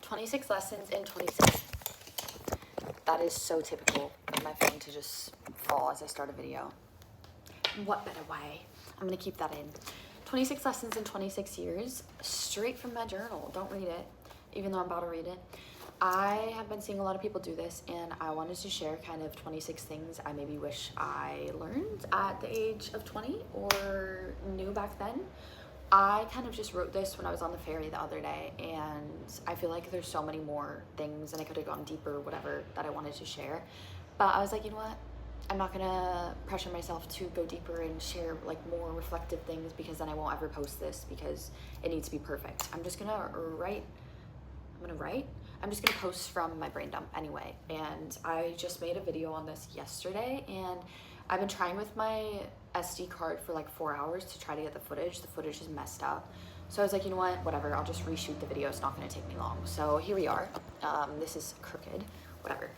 26 lessons in 26. That is so typical of my phone to just fall as I start a video. What better way? I'm gonna keep that in. 26 lessons in 26 years, straight from my journal. Don't read it, even though I'm about to read it. I have been seeing a lot of people do this, and I wanted to share kind of 26 things I maybe wish I learned at the age of 20 or knew back then. I kind of just wrote this when I was on the ferry the other day, and I feel like there's so many more things, and I could have gone deeper, whatever, that I wanted to share. But I was like, you know what? I'm not gonna pressure myself to go deeper and share like more reflective things, because then I won't ever post this because it needs to be perfect. I'm just gonna write. I'm just gonna post from my brain dump anyway. And I just made a video on this yesterday, and I've been trying with my SD card for like 4 hours to try to get the footage. The footage is messed up. So I was like, you know what, whatever, I'll just reshoot the video. It's not gonna take me long. So here we are. This is crooked, whatever.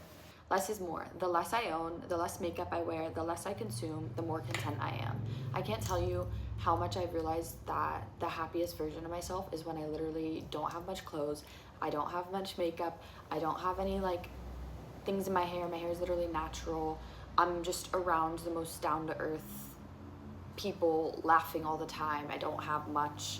Less is more. The less I own, the less makeup I wear, the less I consume, the more content I am. I can't tell you how much I've realized that the happiest version of myself is when I literally don't have much clothes, I don't have much makeup, I don't have any like things in my hair is literally natural. I'm just around the most down-to-earth people, laughing all the time. I don't have much.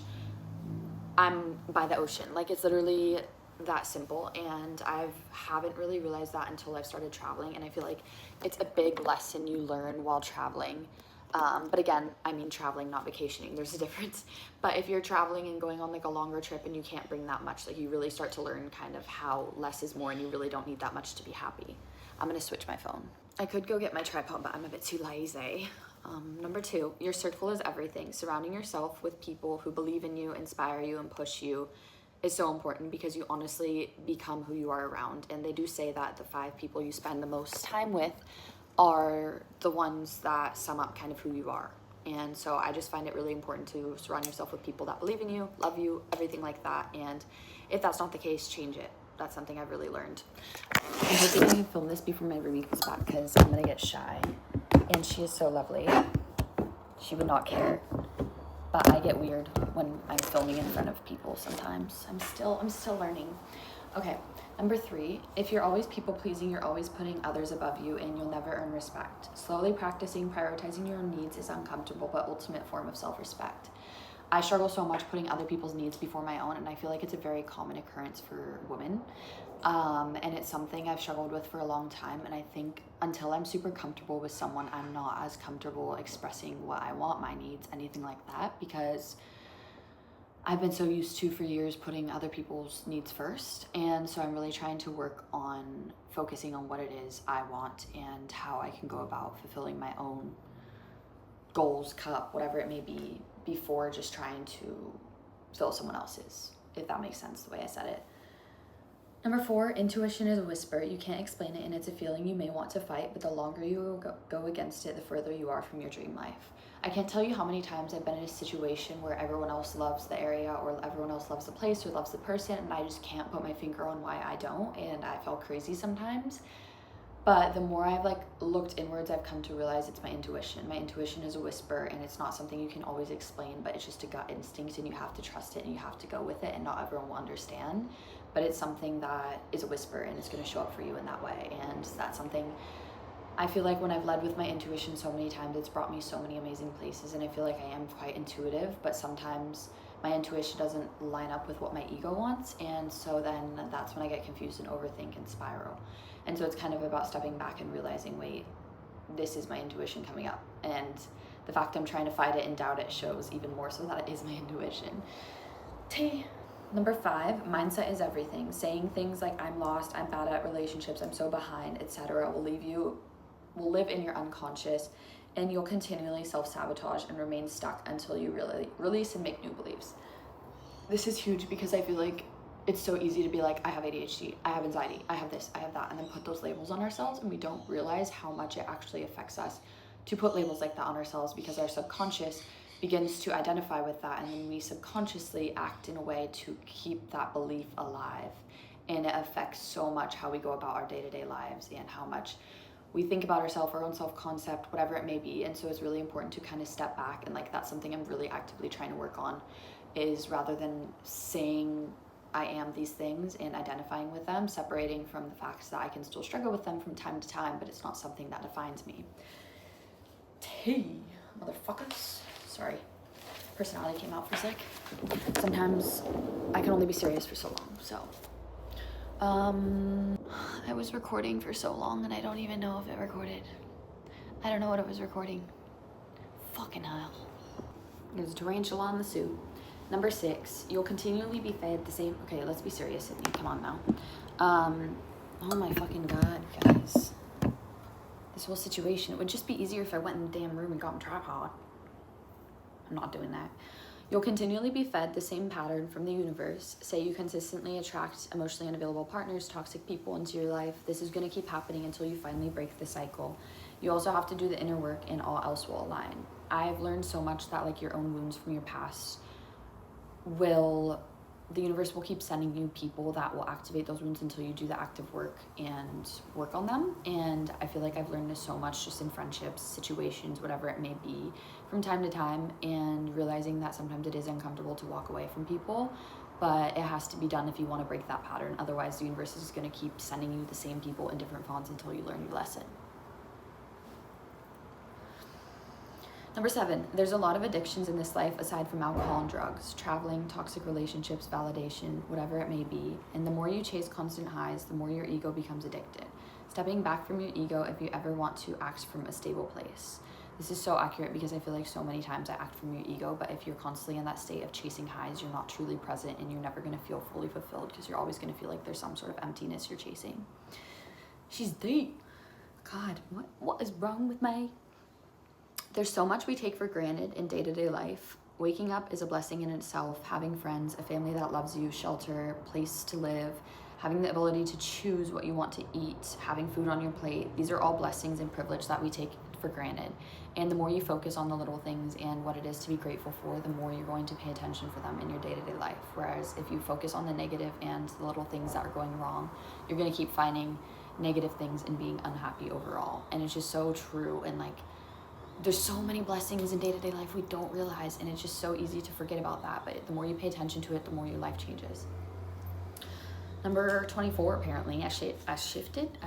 I'm by the ocean. Like, it's literally that simple, and I haven't really realized that until I've started traveling, and I feel like it's a big lesson you learn while traveling. But again, I mean traveling, not vacationing. There's a difference. But if you're traveling and going on like a longer trip and you can't bring that much, like, you really start to learn kind of how less is more, and you really don't need that much to be happy. I'm gonna switch my phone. I could go get my tripod, but I'm a bit too lazy. Number 2, your circle is everything. Surrounding yourself with people who believe in you, inspire you, and push you is so important, because you honestly become who you are around. And they do say that the 5 people you spend the most time with are the ones that sum up kind of who you are. And so I just find it really important to surround yourself with people that believe in you, love you, everything like that. And if that's not the case, change it. That's something I've really learned. I'm hoping I can film this before my Ruby comes back, because I'm gonna get shy. And she is so lovely. She would not care. But I get weird when I'm filming in front of people sometimes. I'm still learning. Okay, number 3, if you're always people-pleasing, you're always putting others above you, and you'll never earn respect. Slowly practicing prioritizing your own needs is uncomfortable, but ultimate form of self-respect. I struggle so much putting other people's needs before my own, and I feel like it's a very common occurrence for women. And it's something I've struggled with for a long time, and I think until I'm super comfortable with someone, I'm not as comfortable expressing what I want, my needs, anything like that, because I've been so used to for years putting other people's needs first. And so I'm really trying to work on focusing on what it is I want and how I can go about fulfilling my own goals, cup, whatever it may be, before just trying to fill someone else's, if that makes sense the way I said it. Number 4, intuition is a whisper. You can't explain it, and it's a feeling you may want to fight, but the longer you go against it, the further you are from your dream life. I can't tell you how many times I've been in a situation where everyone else loves the area, or everyone else loves the place, or loves the person, and I just can't put my finger on why I don't, and I felt crazy sometimes. But the more I've like looked inwards, I've come to realize it's my intuition. My intuition is a whisper, and it's not something you can always explain, but it's just a gut instinct, and you have to trust it, and you have to go with it, and not everyone will understand. But it's something that is a whisper, and it's going to show up for you in that way. And that's something I feel like when I've led with my intuition so many times, it's brought me so many amazing places. And I feel like I am quite intuitive, but sometimes my intuition doesn't line up with what my ego wants. And so then that's when I get confused and overthink and spiral. And so it's kind of about stepping back and realizing, wait, this is my intuition coming up. And the fact I'm trying to fight it and doubt it shows even more so that it is my intuition. Number 5, mindset is everything. Saying things like I'm lost, I'm bad at relationships, I'm so behind, etc. will live in your unconscious, and you'll continually self-sabotage and remain stuck until you really release and make new beliefs. This is huge, because I feel like it's so easy to be like, I have ADHD, I have anxiety, I have this, I have that, and then put those labels on ourselves, and we don't realize how much it actually affects us to put labels like that on ourselves, because our subconscious begins to identify with that, and then we subconsciously act in a way to keep that belief alive. And it affects so much how we go about our day-to-day lives, and how much we think about ourselves, our own self-concept, whatever it may be. And so it's really important to kind of step back, and like that's something I'm really actively trying to work on, is rather than saying I am these things and identifying with them, separating from the fact that I can still struggle with them from time to time, but it's not something that defines me. T, motherfuckers. Sorry, personality came out for a sec. Sometimes I can only be serious for so long, so. I was recording for so long and I don't even know if it recorded. I don't know what it was recording. Fucking hell. There's a tarantula on the suit. Number 6, you'll continually be fed the same. Okay, let's be serious, Sydney. Come on now. Oh my fucking god, guys. This whole situation. It would just be easier if I went in the damn room and got a tripod. I'm not doing that. You'll continually be fed the same pattern from the universe. Say you consistently attract emotionally unavailable partners, toxic people into your life. This is going to keep happening until you finally break the cycle. You also have to do the inner work and all else will align. I've learned so much that like your own wounds from your past the universe will keep sending you people that will activate those wounds until you do the active work and work on them. And I feel like I've learned this so much just in friendships, situations, whatever it may be, from time to time, and realizing that sometimes it is uncomfortable to walk away from people, but it has to be done if you want to break that pattern. Otherwise, the universe is going to keep sending you the same people in different fonts until you learn your lesson. Number 7, there's a lot of addictions in this life aside from alcohol and drugs, traveling, toxic relationships, validation, whatever it may be. And the more you chase constant highs, the more your ego becomes addicted. Stepping back from your ego if you ever want to act from a stable place. This is so accurate because I feel like so many times I act from your ego, but if you're constantly in that state of chasing highs, you're not truly present and you're never going to feel fully fulfilled because you're always going to feel like there's some sort of emptiness you're chasing. She's deep. God, what is wrong with me? There's so much we take for granted in day-to-day life. Waking up is a blessing in itself. Having friends, a family that loves you, shelter, place to live, having the ability to choose what you want to eat, having food on your plate. These are all blessings and privilege that we take for granted. And the more you focus on the little things and what it is to be grateful for, the more you're going to pay attention for them in your day-to-day life. Whereas if you focus on the negative and the little things that are going wrong, you're going to keep finding negative things and being unhappy overall. And it's just so true. And like, there's so many blessings in day-to-day life we don't realize, and it's just so easy to forget about that. But the more you pay attention to it, the more your life changes. Number 24, apparently, I shifted.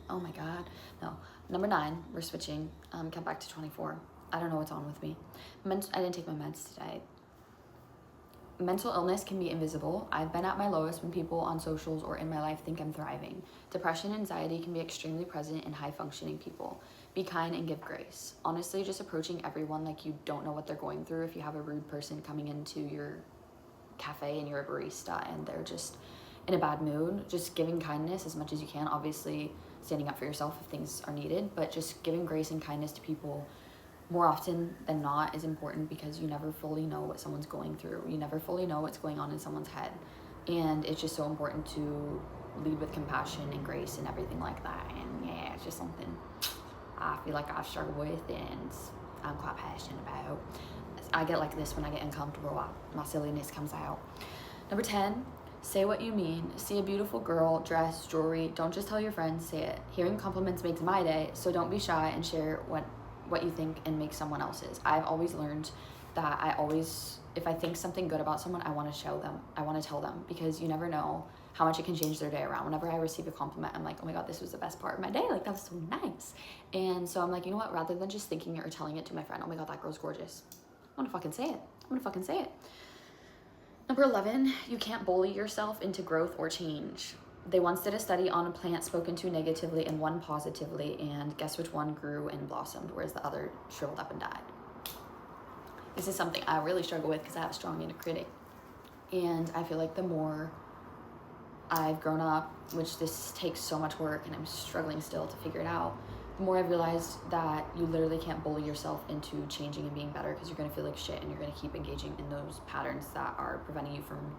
Oh my God. No. Number 9, we're switching. Come back to 24. I don't know what's on with me. I didn't take my meds today. Mental illness can be invisible. I've been at my lowest when people on socials or in my life think I'm thriving. Depression and anxiety can be extremely present in high-functioning people. Be kind and give grace. Honestly, just approaching everyone like you don't know what they're going through. If you have a rude person coming into your cafe and you're a barista and they're just in a bad mood, just giving kindness as much as you can. Obviously, standing up for yourself if things are needed, but just giving grace and kindness to people more often than not is important because you never fully know what someone's going through. You never fully know what's going on in someone's head. And it's just so important to lead with compassion and grace and everything like that. And yeah, it's just something I feel like I've struggled with and I'm quite passionate about. I get like this when I get uncomfortable. My silliness comes out. Number 10, say what you mean. See a beautiful girl, dress, jewelry. Don't just tell your friends, say it. Hearing compliments makes my day, so don't be shy and share what you think and make someone else's. I've always learned that if I think something good about someone, I want to show them. I want to tell them because you never know how much it can change their day around. Whenever I receive a compliment, I'm like, oh my God, this was the best part of my day. Like, that was so nice. And so I'm like, you know what? Rather than just thinking it or telling it to my friend, oh my God, that girl's gorgeous. I'm gonna fucking say it. Number 11, you can't bully yourself into growth or change. They once did a study on a plant spoken to negatively and one positively, and guess which one grew and blossomed, whereas the other shriveled up and died. This is something I really struggle with because I have a strong inner critic. And I feel like the more I've grown up, which this takes so much work and I'm struggling still to figure it out, the more I've realized that you literally can't bully yourself into changing and being better because you're going to feel like shit and you're going to keep engaging in those patterns that are preventing you from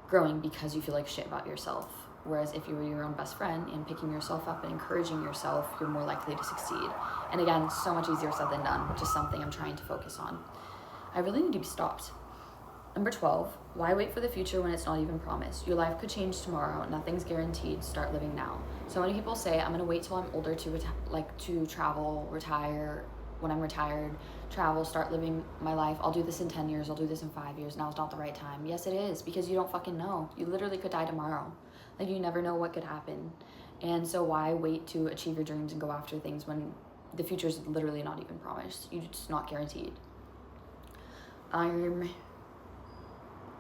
growing because you feel like shit about yourself. Whereas if you were your own best friend and picking yourself up and encouraging yourself, you're more likely to succeed. And again, so much easier said than done, which is something I'm trying to focus on. I really need to be stopped. Number 12, why wait for the future when it's not even promised? Your life could change tomorrow. Nothing's guaranteed. Start living now. So many people say, I'm going to wait till I'm older to travel, retire, when I'm retired, travel, start living my life. I'll do this in 10 years, I'll do this in 5 years. Now it's not the right time. Yes, it is, because you don't fucking know. You literally could die tomorrow. Like, you never know what could happen. And so why wait to achieve your dreams and go after things when the future is literally not even promised? You're just not guaranteed. I'm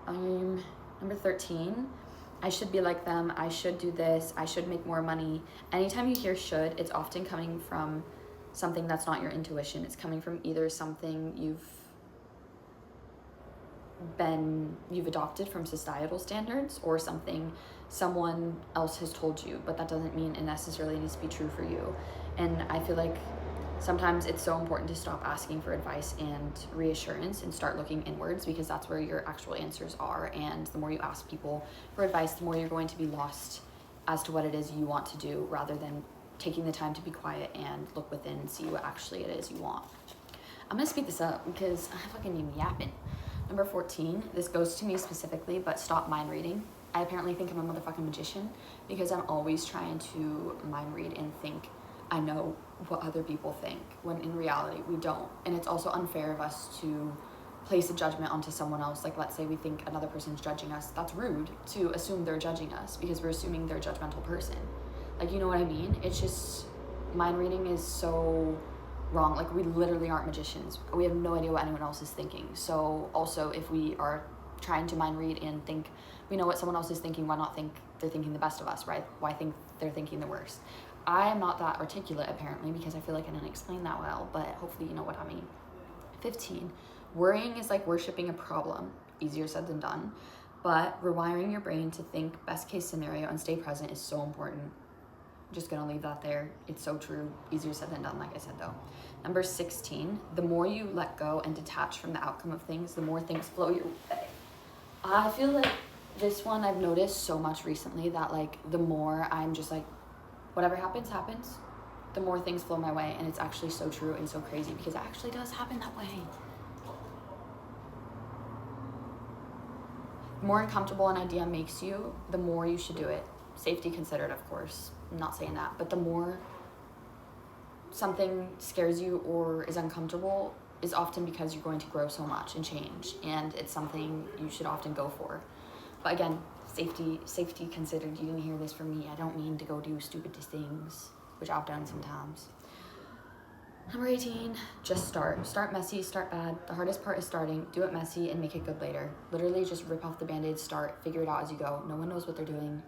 number 13. I should be like them. I should do this. I should make more money. Anytime you hear should, it's often coming from something that's not your intuition. It's coming from either something you've adopted from societal standards, or something someone else has told you, but that doesn't mean it necessarily needs to be true for you. And I feel like sometimes it's so important to stop asking for advice and reassurance and start looking inwards, because that's where your actual answers are. And the more you ask people for advice, the more you're going to be lost as to what it is you want to do, rather than taking the time to be quiet and look within and see what actually it is you want. I'm gonna speed this up because I fucking am yapping. Number 14, this goes to me specifically, but stop mind reading. I apparently think I'm a motherfucking magician because I'm always trying to mind read and think I know what other people think, when in reality we don't. And it's also unfair of us to place a judgment onto someone else. Like, let's say we think another person's judging us. That's rude to assume they're judging us, because we're assuming they're a judgmental person. Like, you know what I mean? It's just, mind reading is so wrong. Like, we literally aren't magicians. We have no idea what anyone else is thinking. So also, if we are trying to mind read and think we know what someone else is thinking, why not think they're thinking the best of us, right? Why think they're thinking the worst? I am not that articulate, apparently, because I feel like I didn't explain that well, but hopefully you know what I mean. 15, worrying is like worshiping a problem. Easier said than done, but rewiring your brain to think best case scenario and stay present is so important. Just gonna leave that there. It's so true. Easier said than done, like I said though. Number 16, the more you let go and detach from the outcome of things, the more things flow your way. I feel like this one I've noticed so much recently, that like the more I'm just like, whatever happens, happens, the more things flow my way. And it's actually so true and so crazy, because it actually does happen that way. The more uncomfortable an idea makes you, the more you should do it. Safety considered, of course. I'm not saying that, but the more something scares you or is uncomfortable is often because you're going to grow so much and change, and it's something you should often go for. But again, safety considered. You didn't hear this from me. I don't mean to go do stupid things, which I've done sometimes. Number 18, just start. Start messy, start bad. The hardest part is starting. Do it messy and make it good later. Literally just rip off the band-aid, start, figure it out as you go. No one knows what they're doing.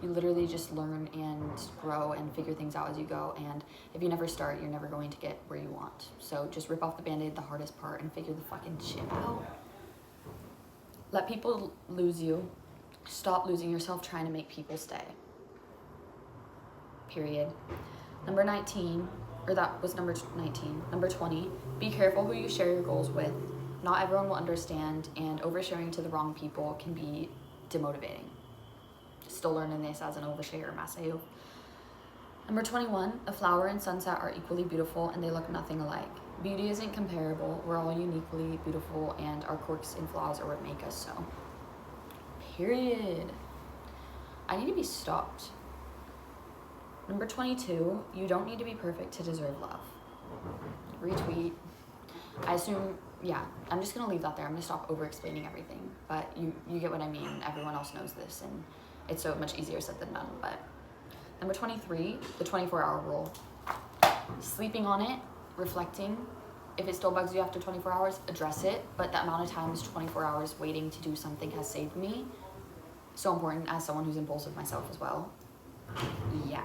You literally just learn and grow and figure things out as you go. And if you never start, you're never going to get where you want. So just rip off the band-aid, the hardest part, and figure the fucking shit out. Let people lose you. Stop losing yourself trying to make people stay. Period. Number 19, or that was number 19. Number 20, be careful who you share your goals with. Not everyone will understand, and oversharing to the wrong people can be demotivating. Still learning this as an oversharer myself. Number 21, a flower and sunset are equally beautiful and they look nothing alike. Beauty isn't comparable. We're all uniquely beautiful, and our quirks and flaws are what make us so. Period. I need to be stopped. Number 22, you don't need to be perfect to deserve love. Retweet. I assume, yeah, I'm just gonna leave that there. I'm gonna stop over explaining everything, but you get what I mean. Everyone else knows this, and it's so much easier said than done. But number 23, the 24-hour rule. Sleeping on it, reflecting. If it still bugs you after 24 hours, address it. But the amount of times 24 hours waiting to do something has saved me. So important as someone who's impulsive myself as well. Yeah.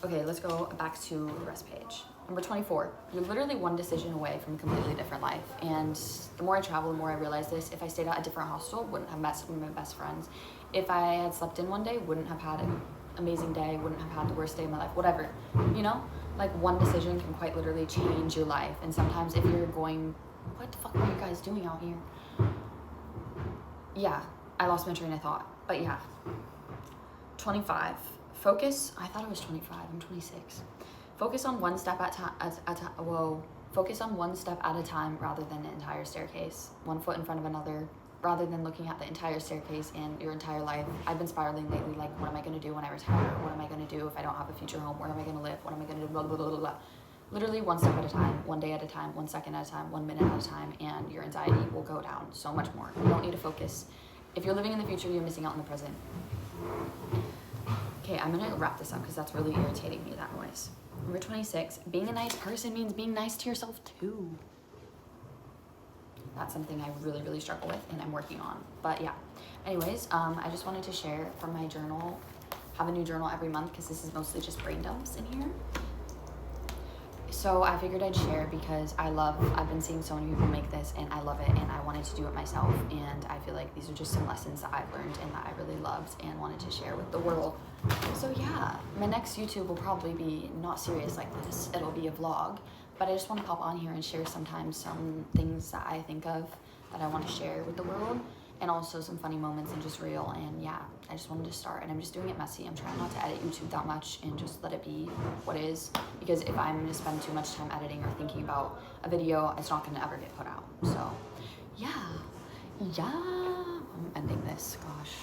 Okay, let's go back to the rest page. Number 24, you're literally one decision away from a completely different life. And the more I travel, the more I realize this. If I stayed at a different hostel, wouldn't have met some of my best friends. If I had slept in one day, wouldn't have had an amazing day, wouldn't have had the worst day of my life, whatever, you know? Like, one decision can quite literally change your life. And sometimes if you're going, what the fuck are you guys doing out here? Yeah, I lost my train of thought, but yeah. 25, focus, I thought it was 25, I'm 26. Focus on one step focus on one step at a time rather than the entire staircase. One foot in front of another, rather than looking at the entire staircase and your entire life. I've been spiraling lately, like, what am I gonna do when I retire? What am I gonna do if I don't have a future home? Where am I gonna live? What am I gonna do? Blah, blah, blah, blah, blah. literally one step at a time, one day at a time, 1 second at a time, 1 minute at a time, and your anxiety will go down so much more. You don't need to focus. If you're living in the future, you're missing out in the present. Okay, I'm gonna wrap this up because that's really irritating me, that noise. Number 26, being a nice person means being nice to yourself too. That's something I really, really struggle with and I'm working on. But yeah, anyways, I just wanted to share from my journal, have a new journal every month because this is mostly just brain dumps in here. So I figured I'd share because I've been seeing so many people make this and I love it and I wanted to do it myself, and I feel like these are just some lessons that I've learned and that I really loved and wanted to share with the world. So yeah, my next YouTube will probably be not serious like this. It'll be a vlog, but I just want to pop on here and share sometimes some things that I think of that I want to share with the world, and also some funny moments and just real. And yeah, I just wanted to start, and I'm just doing it messy. I'm trying not to edit YouTube that much and just let it be what it is, because if I'm going to spend too much time editing or thinking about a video, it's not going to ever get put out. So yeah, I'm ending this, gosh.